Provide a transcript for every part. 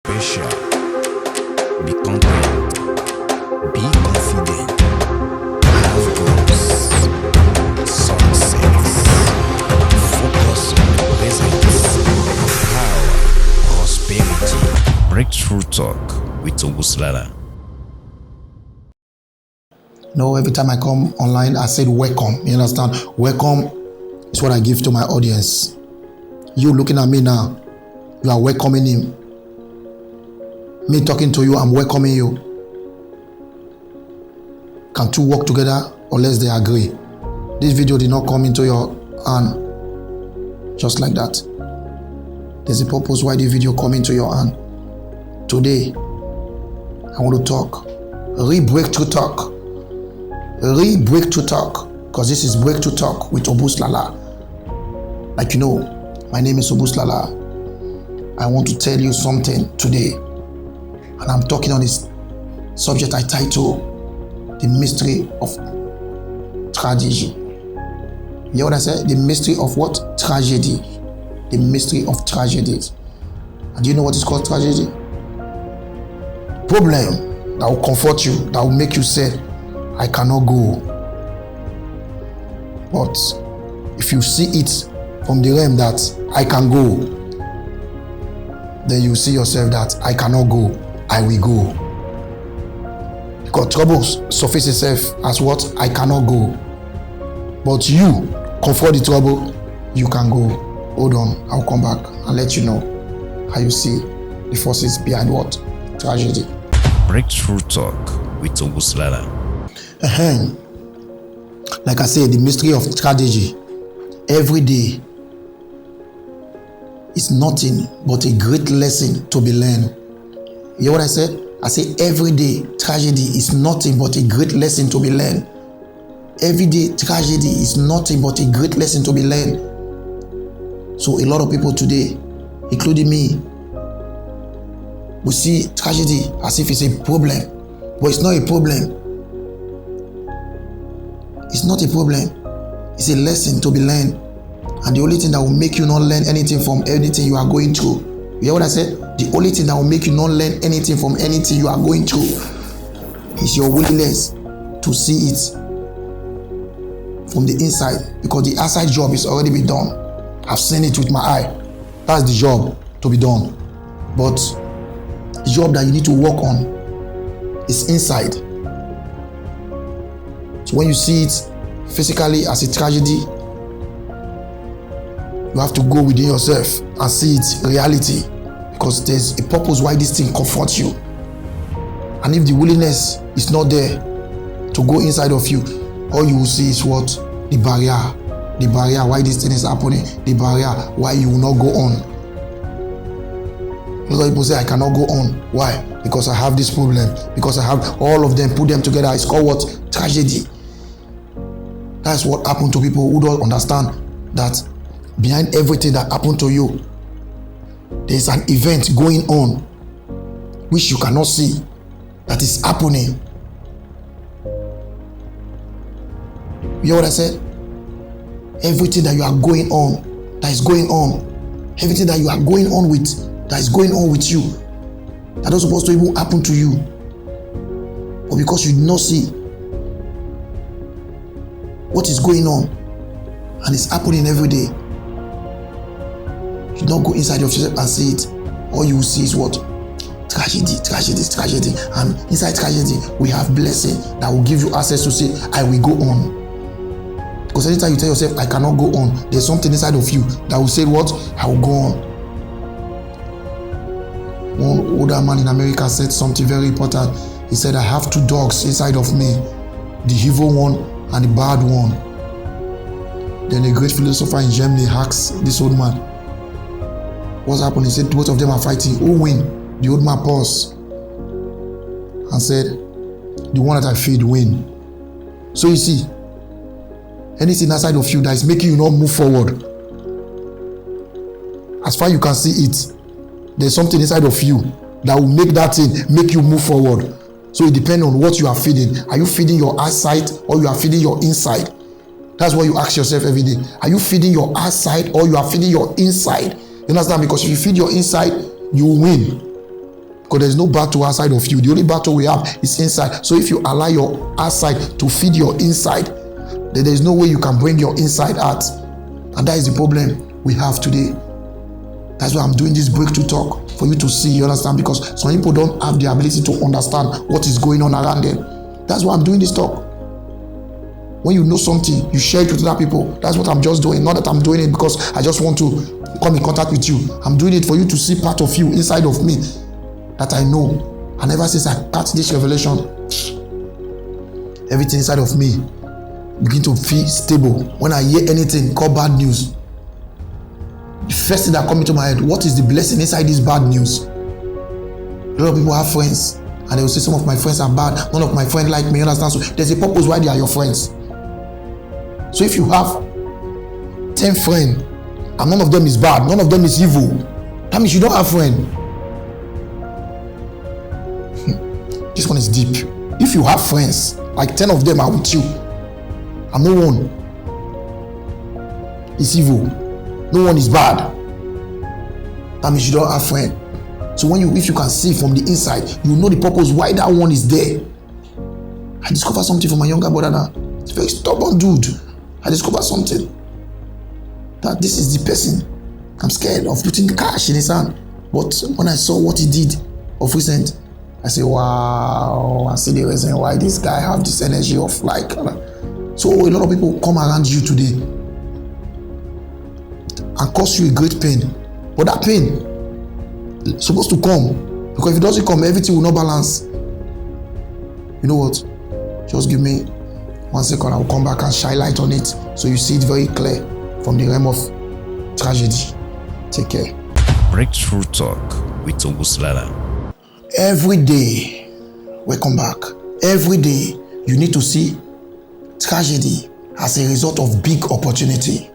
special. Be content. Be confident. Have goals. Success. Focus on the present. Power. Prosperity. Breakthrough Talk with Obuslala. No, every time I come online, I said welcome. You understand? Welcome is what I give to my audience. You looking at me now, you are welcoming him. Me talking to you, I'm welcoming you. Can two work together unless they agree? This video did not come into your hand just like that. There's a purpose why the video come into your hand. Today, I want to talk. Breakthrough talk. Breakthrough talk. Because this is Breakthrough Talk with Obuslala. Like you know, my name is Obuslala. I want to tell you something today. And I'm talking on this subject I title The Mystery of Tragedy. You know what I said? The mystery of what? Tragedy. The mystery of tragedies. And do you know what is called tragedy? Problem that will comfort you, that will make you say, I cannot go. But if you see it from the realm that I can go, then you see yourself that I cannot go, I will go. Because trouble surface itself as what? I cannot go. But you comfort the trouble, you can go. Hold on, I'll come back and let you know how you see the forces behind what? Tragedy. Breakthrough Talk with Obuslala. Like I said, the mystery of tragedy. Every day is nothing but a great lesson to be learned. You hear what I said? I say every day tragedy is nothing but a great lesson to be learned. Every day tragedy is nothing but a great lesson to be learned. So a lot of people today, including me, we see tragedy as if it's a problem, but it's not a problem. It's not a problem. It's a lesson to be learned. And the only thing that will make you not learn anything from anything you are going through. You hear what I said? The only thing that will make you not learn anything from anything you are going through is your willingness to see it from the inside. Because the outside job is already been done. I've seen it with my eye. That's the job to be done. But the job that you need to work on is inside. So when you see it physically as a tragedy, you have to go within yourself and see it reality, because there's a purpose why this thing comforts you. And if the willingness is not there to go inside of you, all you will see is what? The barrier why this thing is happening, the barrier why you will not go on. A lot of people say I cannot go on. Why? Because I have this problem, because I have all of them, put them together, it's called what? Tragedy. That's what happened to people who don't understand that behind everything that happened to you, there's an event going on which you cannot see that is happening. You hear what I said? Everything that you are going on, that is going on, everything that you are going on with, that is going on with you, that is supposed to even happen to you, but because you did not see what is going on and it's happening every day, you don't go inside of yourself and see it. All you will see is what? Tragedy. And inside tragedy, we have blessing that will give you access to say, I will go on. Because anytime you tell yourself, I cannot go on, there's something inside of you that will say what? I will go on. One older man in America said something very important. He said, I have two dogs inside of me, the evil one and the bad one. Then a great philosopher in Germany asked this old man, what's happened? He said, both of them are fighting. Who win? The old man paused and said, the one that I feed win. So you see, anything outside of you that is making you not move forward, as far as you can see it, there's something inside of you that will make that thing make you move forward. So it depends on what you are feeding. Are you feeding your outside or you are feeding your inside? That's what you ask yourself every day. Are you feeding your outside or you are feeding your inside? You understand? Because if you feed your inside, you will win. Because there's no battle outside of you. The only battle we have is inside. So if you allow your outside to feed your inside, then there's no way you can bring your inside out. And that is the problem we have today. That's why I'm doing this breakthrough talk, for you to see, you understand? Because some people don't have the ability to understand what is going on around them. That's why I'm doing this talk. When you know something, you share it with other people. That's what I'm just doing. Not that I'm doing it because I just want to come in contact with you. I'm doing it for you to see part of you inside of me that I know. And ever since I got this revelation, everything inside of me begin to feel stable. When I hear anything called bad news, the first thing that comes into my head, what is the blessing inside this bad news? A lot of people have friends, and they will say some of my friends are bad, none of my friends like me, understand? So there's a purpose why they are your friends. So if you have 10 friends, and none of them is bad, none of them is evil, that means you don't have friends. This one is deep. If you have friends, like 10 of them are with you, and no one is evil, no one is bad, that means you don't have friends. So if you can see from the inside, you know the purpose why that one is there. I discovered something from my younger brother now. He's a very stubborn dude. I discovered something, that this is the person I'm scared of putting cash in his hand. But when I saw what he did of recent, I say, wow, I see the reason why this guy have this energy of like. So a lot of people come around you today and cause you a great pain. But that pain is supposed to come, because if it doesn't come, everything will not balance. You know what? Just give me 1 second, I will come back and shine light on it so you see it very clear from the realm of tragedy. Take care. Breakthrough Talk with Oguslala. Every day, welcome back. Every day, you need to see tragedy as a result of big opportunity.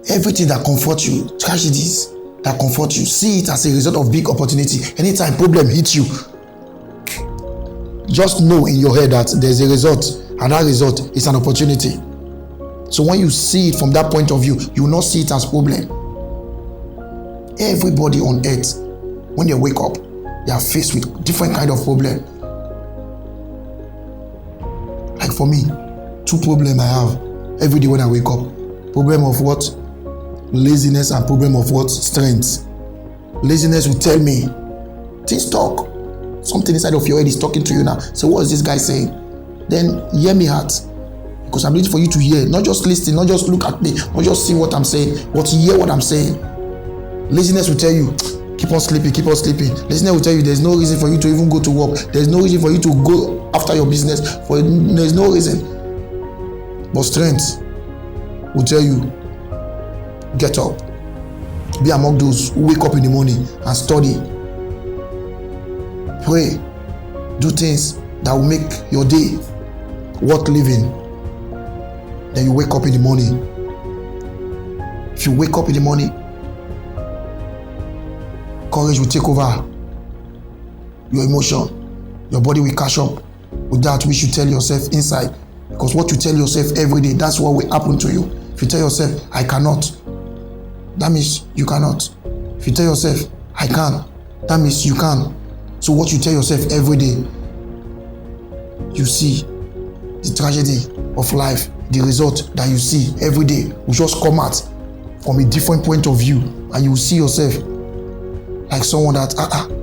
Everything that comforts you, tragedies that comfort you, see it as a result of big opportunity. Anytime problem hits you, just know in your head that there's a result, and that result is an opportunity. So when you see it from that point of view, you will not see it as problem. Everybody on earth, when they wake up, they are faced with different kind of problem. Like for me, 2 problems I have every day when I wake up. Problem of what? Laziness, and problem of what? Strength. Laziness will tell me, things talk. Something inside of your head is talking to you now. So what is this guy saying? Then hear me out. Because I'm ready for you to hear. Not just listen, not just look at me, not just see what I'm saying, but hear what I'm saying. Laziness will tell you, keep on sleeping, keep on sleeping. Laziness will tell you there's no reason for you to even go to work. There's no reason for you to go after your business. There's no reason. But strength will tell you, get up. Be among those who wake up in the morning and study. Pray. Do things that will make your day worth living. Then you wake up in the morning. If you wake up in the morning, courage will take over your emotion. Your body will catch up with that which you tell yourself inside. Because what you tell yourself every day, that's what will happen to you. If you tell yourself, I cannot, that means you cannot. If you tell yourself, I can, that means you can. So what you tell yourself every day, you see the tragedy of life, the result that you see every day will just come out from a different point of view, and you will see yourself like someone that,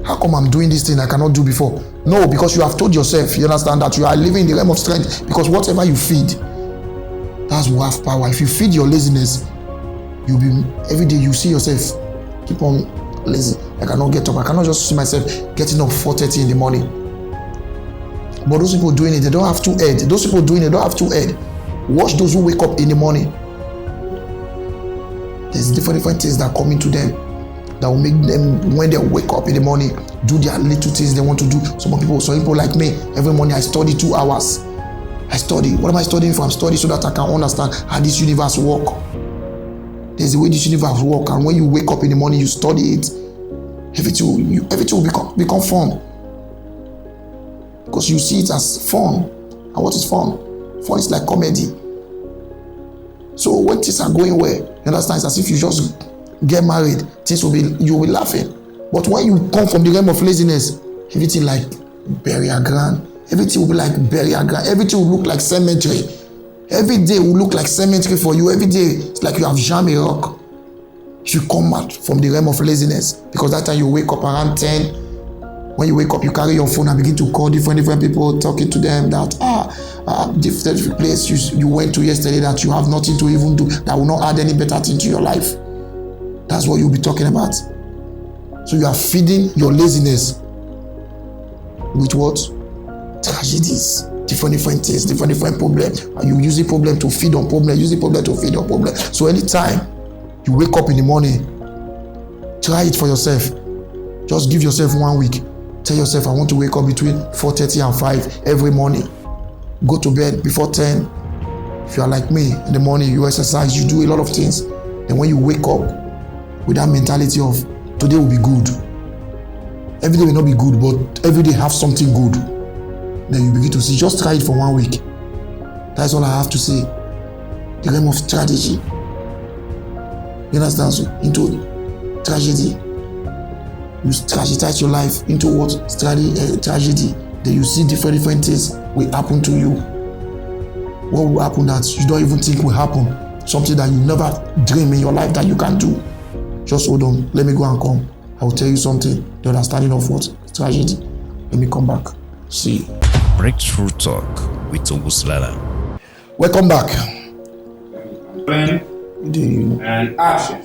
how come I'm doing this thing I cannot do before? No, because you have told yourself, you understand, that you are living in the realm of strength, because whatever you feed, that's what have power. If you feed your laziness, you'll be, every day you see yourself keep on lazy. I cannot get up. I cannot just see myself getting up 4:30 in the morning. But those people doing it, they don't have 2 head. Those people doing it don't have 2 head. Watch those who wake up in the morning. There's different things that come into them that will make them, when they wake up in the morning, do their little things they want to do. Some people like me, every morning I study 2 hours. I study. What am I studying for? I'm studying so that I can understand how this universe works. There's a way this universe works, and when you wake up in the morning, you study it. Everything will become fun. Because you see it as fun. And what is fun? Fun is like comedy. So when things are going well, you understand, it's as if you just get married, you will be laughing. But when you come from the realm of laziness, everything like burial ground. Everything will be like burial ground. Everything will look like cemetery. Every day will look like cemetery for you. Every day it's like you have jammed a rock. You come out from the realm of laziness, because that time you wake up around 10. When you wake up, you carry your phone and begin to call different people, talking to them that different place you went to yesterday that you have nothing to even do, that will not add any better thing to your life. That's what you'll be talking about. So you are feeding your laziness with what? Tragedies, different things, different problems. And you use the problem to feed on problem, use the problem to feed on problem. So anytime you wake up in the morning, try it for yourself. Just give yourself 1 week. Tell yourself, I want to wake up between 4:30 and 5 every morning. Go to bed before 10. If you are like me, in the morning you exercise, you do a lot of things. Then when you wake up with that mentality of today will be good. Every day will not be good, but every day have something good. Then you begin to see, just try it for 1 week. That's all I have to say. The realm of strategy. You understand? So into tragedy. You strategize your life into what? Tragedy. Then you see different things will happen to you. What will happen that you don't even think will happen? Something that you never dream in your life that you can do. Just hold on. Let me go and come. I will tell you something. The understanding of what? Tragedy. Let me come back. See. Breakthrough Talk with Oguslala. Welcome back. And action.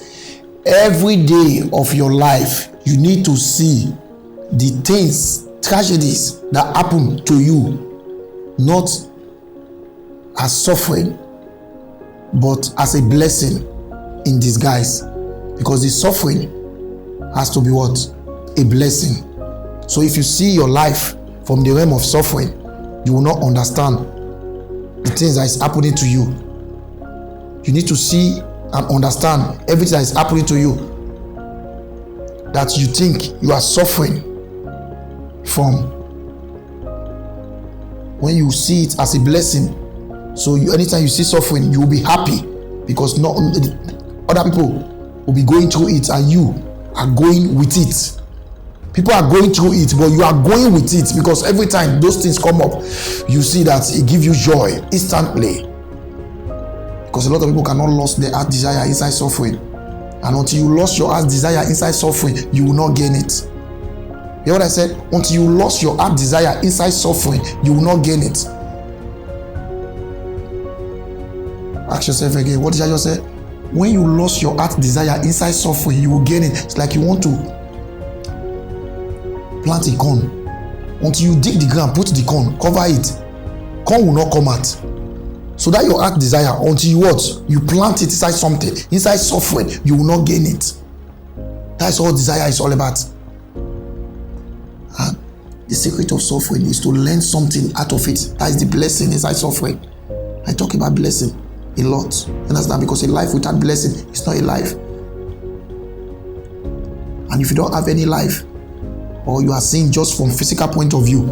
Every day of your life, you need to see the things, tragedies that happen to you, not as suffering, but as a blessing in disguise. Because the suffering has to be what? A blessing. So if you see your life from the realm of suffering, you will not understand the things that is happening to you. You need to see and understand everything that is happening to you that you think you are suffering from. When you see it as a blessing, so anytime you see suffering, you will be happy, because not other people will be going through it and you are going with it. People are going through it, but you are going with it, because every time those things come up, you see that it gives you joy instantly. Because a lot of people cannot lose their heart desire inside suffering. And until you lost your heart desire inside suffering, you will not gain it. You know what I said? Until you lost your heart desire inside suffering, you will not gain it. Ask yourself again, what did I just say? When you lost your heart desire inside suffering, you will gain it. It's like you want to plant a corn. Until you dig the ground, put the corn, cover it, corn will not come out. So that your heart desire, until you what? You plant it inside something, inside suffering, you will not gain it. That's all desire is all about. And the secret of suffering is to learn something out of it. That is the blessing inside suffering. I talk about blessing a lot. You understand? Because a life without blessing is not a life. And if you don't have any life, or you are seeing just from physical point of view,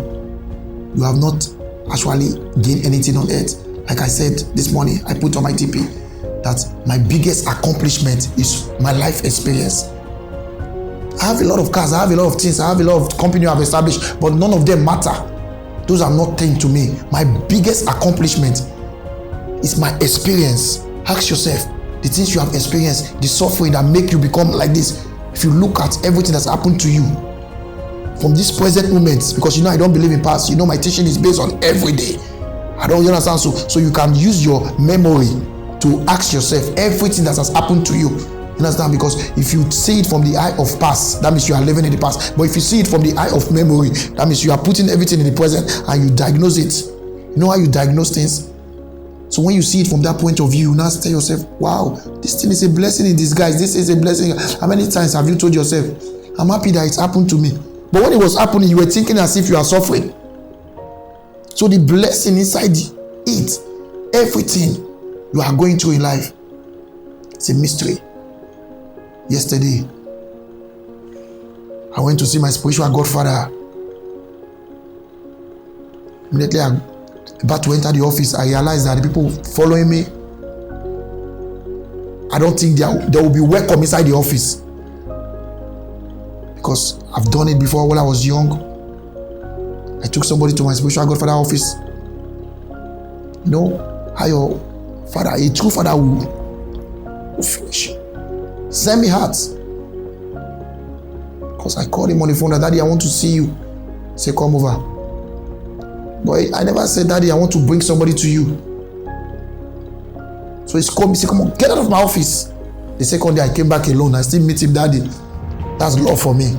you have not actually gained anything on earth. Like I said this morning, I put on my TP that my biggest accomplishment is my life experience. I have a lot of cars, I have a lot of things, I have a lot of company I have established, but none of them matter. Those are not things to me. My biggest accomplishment is my experience. Ask yourself, the things you have experienced, the suffering that make you become like this. If you look at everything that's happened to you from this present moment, because you know I don't believe in past, you know my teaching is based on every day. I don't understand. So you can use your memory to ask yourself everything that has happened to you. You understand? Because if you see it from the eye of past, that means you are living in the past. But if you see it from the eye of memory, that means you are putting everything in the present and you diagnose it. You know how you diagnose things? So when you see it from that point of view, you now tell yourself, wow, this thing is a blessing in disguise. This is a blessing. How many times have you told yourself, I'm happy that it happened to me? But when it was happening, you were thinking as if you are suffering. So the blessing inside it, everything you are going through in life, it's a mystery. Yesterday, I went to see my spiritual godfather. Immediately I'm about to enter the office, I realized that the people following me, I don't think they will be welcome inside the office. because I've done it before when I was young. I took somebody to my spiritual godfather office. You know how your father, a true father, will flesh. Send me hearts. Because I called him on the phone that, Daddy, I want to see you. Say, come over. But I never said, Daddy, I want to bring somebody to you. So he's called me, say, come on, get out of my office. The second day I came back alone, I still meet him, Daddy. That's love for me.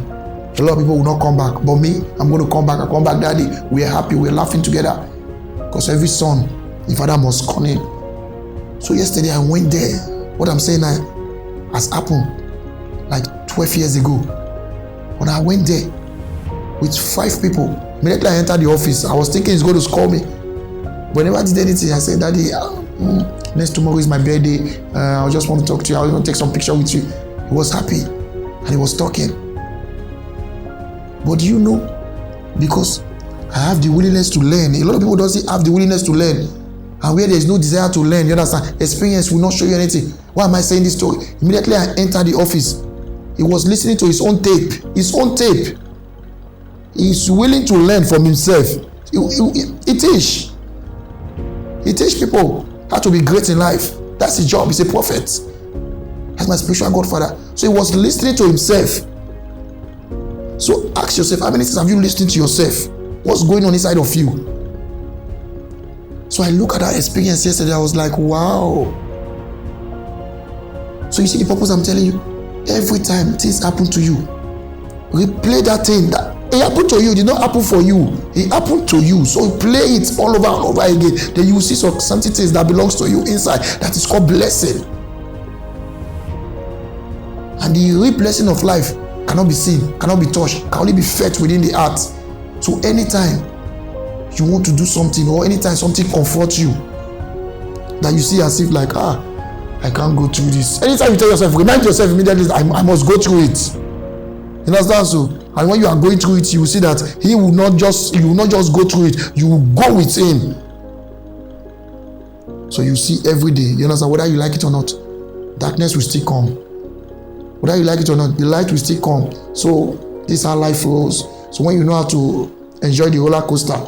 A lot of people will not come back, but me, I'm going to come back. I come back, Daddy. We're happy, we're laughing together. Because every son, the father must come in. So yesterday I went there. What I'm saying now has happened like 12 years ago. When I went there with 5 people, immediately I entered the office. I was thinking he's going to call me. But never did anything. I said, Daddy, next tomorrow is my birthday. I just want to talk to you. I want to take some picture with you. He was happy and he was talking. But you know, because I have the willingness to learn. A lot of people don't have the willingness to learn. And where there is no desire to learn, you understand, experience will not show you anything. Why am I saying this story? Immediately I entered the office. He was listening to his own tape. His own tape. He's willing to learn from himself. He teach people how to be great in life. That's his job. He's a prophet. That's my spiritual godfather. So he was listening to himself. So ask yourself, how many times have you listened to yourself? What's going on inside of you? So I look at that experience yesterday. I was like, wow. So you see the purpose I'm telling you? Every time things happen to you, replay that thing that it happened to you. It did not happen for you. It happened to you. So play it all over and over again. Then you will see something things that belongs to you inside. That is called blessing. And the real blessing of life cannot be seen, cannot be touched, can only be felt within the heart. So anytime you want to do something, or anytime something comforts you, that you see as if like, I can't go through this. Anytime you tell yourself, remind yourself immediately, I must go through it. You understand? So, and when you are going through it, you will see that you will not just go through it, you will go with him. So you see every day, you understand, whether you like it or not, darkness will still come. Whether you like it or not, the light will still come. So this is how life flows. So when you know how to enjoy the roller coaster,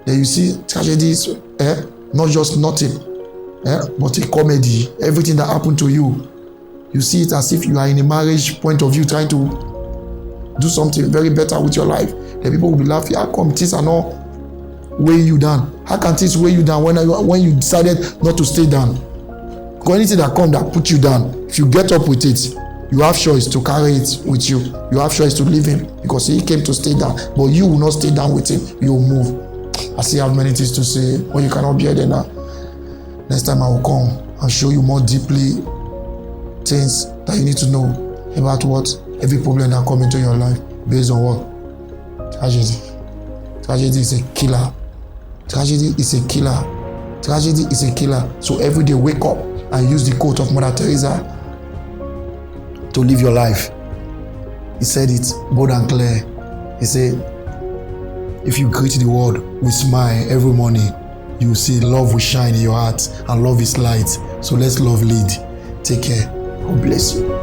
then you see tragedies, not just nothing, but a comedy. Everything that happened to you, you see it as if you are in a marriage point of view, trying to do something very better with your life. The people will be laughing. How come things are not weighing you down? How can things weigh you down when you decided not to stay down? Because anything that comes that put you down, if you get up with it, you have choice to carry it with you. You have choice to leave him because he came to stay down. But you will not stay down with him. You will move. I still have many things to say, but you cannot bear them now. Next time I will come and show you more deeply things that you need to know about what every problem that come into your life based on what? Tragedy. Tragedy is a killer. Tragedy is a killer. Tragedy is a killer. So every day wake up and use the quote of Mother Teresa to live your life. He said it bold and clear. He said, if you greet the world with smile every morning, you will see love will shine in your heart, and love is light. So let's love lead. Take care. God bless you.